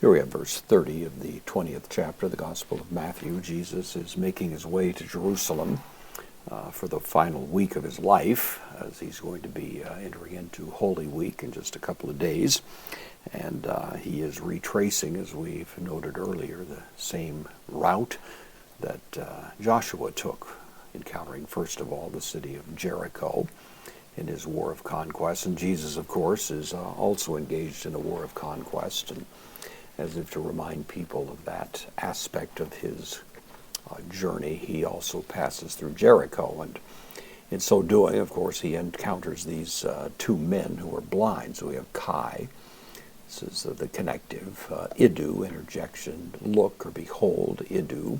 Here we have verse 30 of the 20th chapter of the Gospel of Matthew. Jesus is making his way to Jerusalem for the final week of his life, as he's going to be entering into Holy Week in just a couple of days. And he is retracing, as we've noted earlier, the same route that Joshua took, encountering first of all the city of Jericho in his war of conquest. And Jesus, of course, is also engaged in a war of conquest, and as if to remind people of that aspect of his journey, he also passes through Jericho. And in so doing, of course, he encounters these two men who are blind. So we have Kai, this is the connective, idu, interjection, look or behold, idu.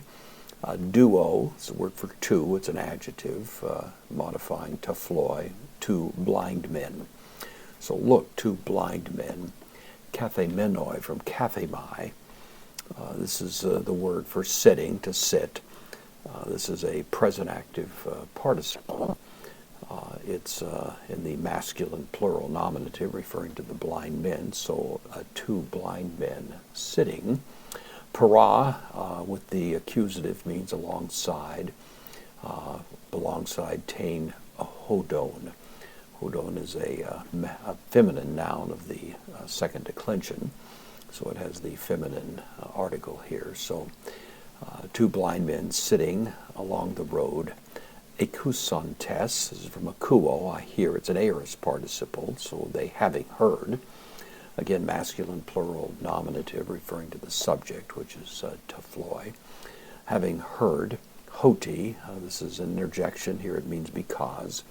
Duo, it's a word for two, it's an adjective, modifying taphloi, two blind men. So look, two blind men. Kathemenoi from kathemai. This is the word for sitting, to sit. This is a present active participle. It's in the masculine plural nominative referring to the blind men, so two blind men sitting. Para, with the accusative, means alongside, tain hodon. Hodon is a feminine noun of the second declension, so it has the feminine article here. So two blind men sitting along the road. Ekusontes, this is from akuo, I hear. It's an aorist participle, so they having heard. Again, masculine plural nominative referring to the subject, which is taphloi. Having heard. Hoti, this is an interjection here, it means because.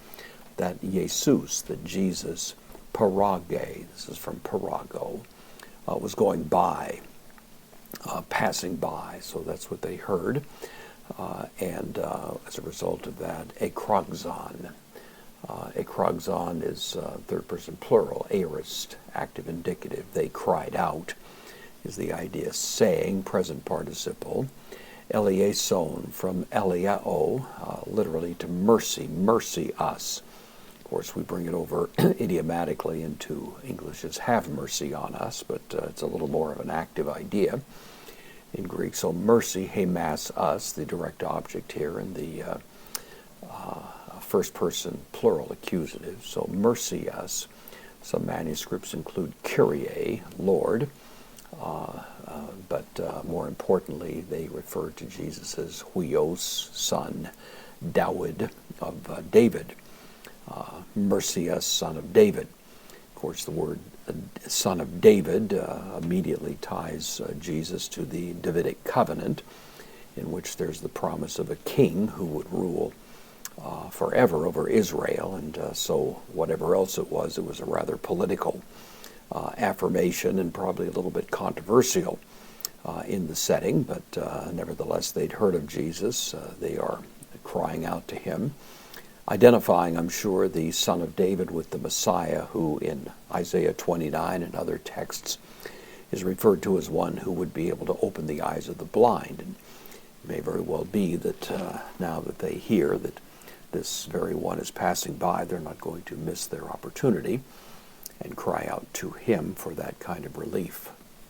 That Jesus, that Jesus, parage, this is from parago, was going by, passing by, so that's what they heard. And as a result of that, ekroxon. Ekroxon is third person plural, aorist, active indicative. They cried out, is the idea, saying, present participle. Elieson, from eliao, literally to mercy, mercy us. Of course, we bring it over idiomatically into English as have mercy on us, but it's a little more of an active idea in Greek. So mercy, hemas us, the direct object here, in the first person plural accusative. So mercy us. Some manuscripts include Kyrie, Lord, but more importantly, they refer to Jesus as Huios, son, Dawid, of David. Mercy us, son of David. Of course, the word son of David immediately ties Jesus to the Davidic covenant, in which there's the promise of a king who would rule forever over Israel, and so whatever else it was a rather political affirmation and probably a little bit controversial in the setting, but nevertheless they'd heard of Jesus. They are crying out to him, identifying, I'm sure, the Son of David with the Messiah, who in Isaiah 29 and other texts is referred to as one who would be able to open the eyes of the blind. And it may very well be that now that they hear that this very one is passing by, they're not going to miss their opportunity and cry out to him for that kind of relief.